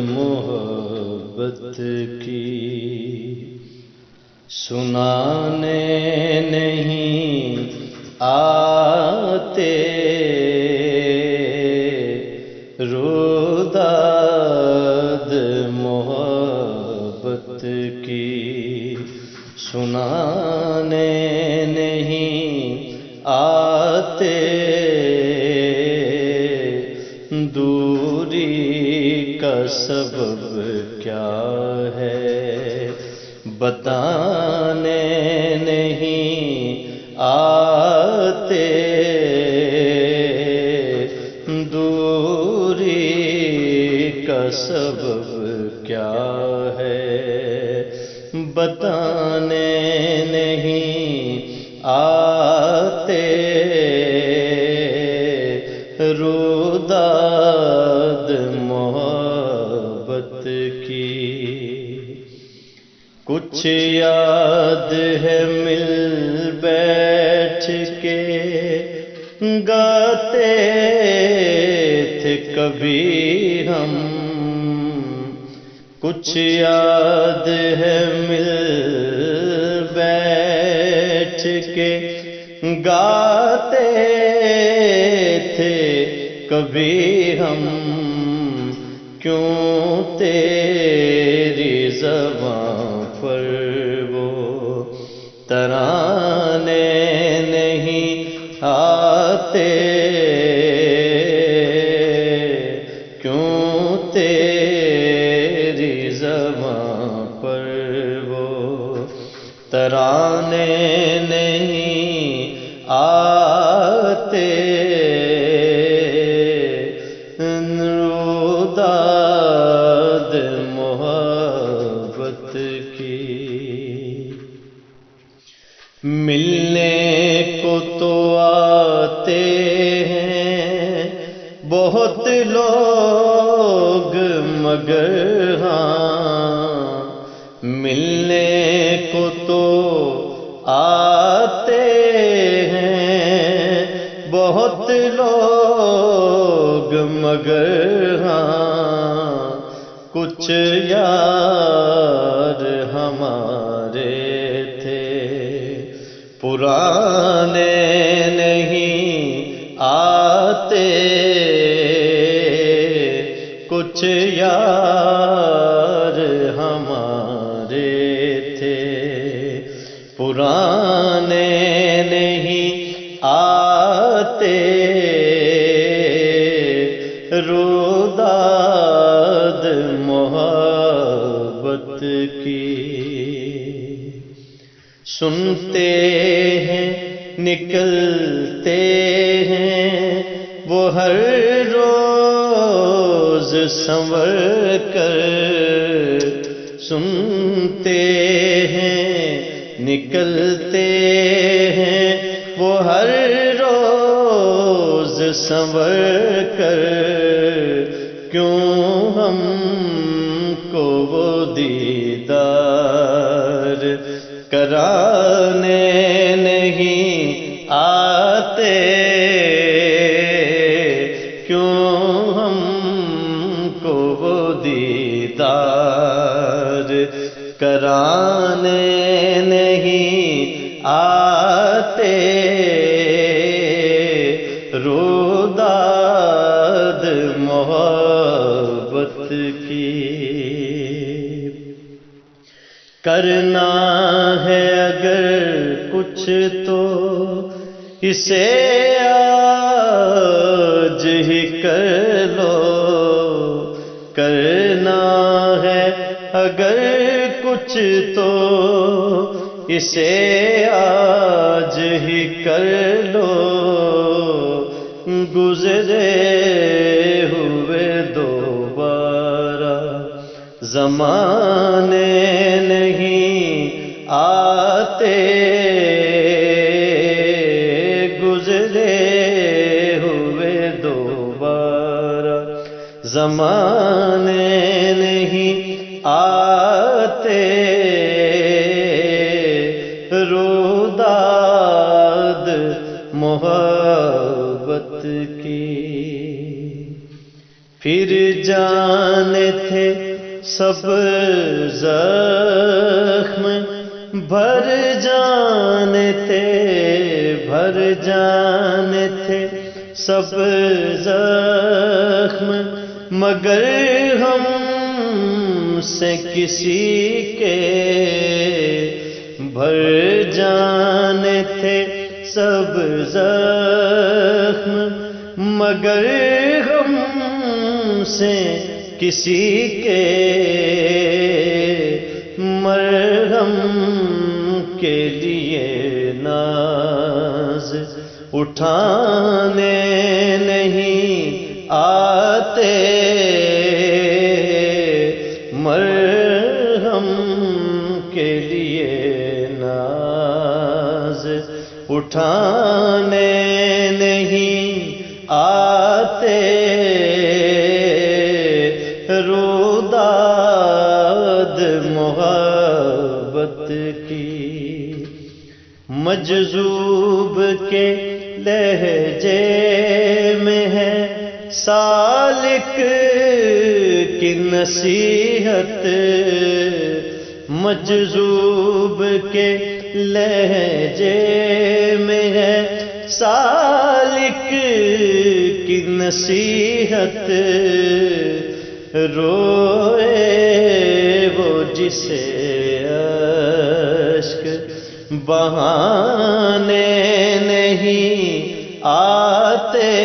محبت کی سنانے نہیں آتے، روداد محبت کی سنانے نہیں آتے، دوری کا سبب کیا ہے بتانے نہیں آتے، دوری کا سبب کیا ہے بتانے نہیں آتے، روداد محبت کی کچھ یاد ہے مل بیٹھ کے گاتے تھے کبھی ہم، کچھ یاد ہے مل بیٹھ کے گاتے تھے کبھی ہم، کیوں تیری زباں پر وہ ترانے نہیں آتے، کیوں تیری زباں پر وہ ترانے نہیں آتے، روداد محبت کی ملنے کو تو آتے ہیں بہت لوگ، مگر ہاں ملنے کو تو آتے ہیں بہت لوگ، مگر ہاں کچھ یار ہمارے تھے پرانے نہیں آتے، کچھ یار ہمارے تھے پرانے نہیں آتے، روداد محبت کی سنتے ہیں نکلتے ہیں وہ ہر روز سنور کر، سنتے ہیں نکلتے ہیں وہ ہر روز سنور کر، کیوں ہم کو وہ دیدار کرانے نہیں آتے، کیوں ہم کو وہ دیدار کرانے نہیں آتے، روداد محبت کی کرنا ہے اگر کچھ تو اسے آج ہی کر لو، کرنا ہے اگر کچھ تو اسے آج ہی کر لو، گزرے ہوئے دوبارہ زمانے نہیں آتے، گزرے ہوئے دوبارہ زمانے نہیں آتے، روداد محبت کی پھر جانے تھے سب زخم بھر جانے تھے سب زخم، مگر ہم سے کسی کے بھر جانے تھے سب زخم، مگر ہم سے کسی کے مرہم کے لیے ناز اٹھانے نہیں آتے، مرہم کے لیے ناز اٹھانے نہیں آتے، روداد محبت کی مجذوب کے لہجے میں ہے سالک کی نصیحت، مجذوب کے لہجے میں ہے سالک کی نصیحت، روئے وہ جسے اشک بہانے نہیں آتے،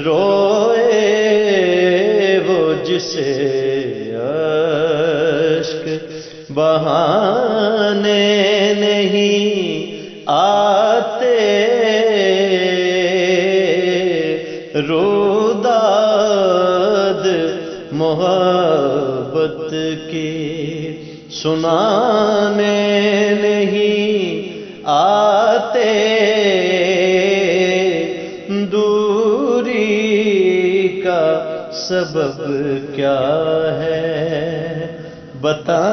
روئے وہ جسے اشک بہانے نہیں آتے، روداد محبت کی سنانے نہیں آتے، دوری کا سبب کیا ہے بتا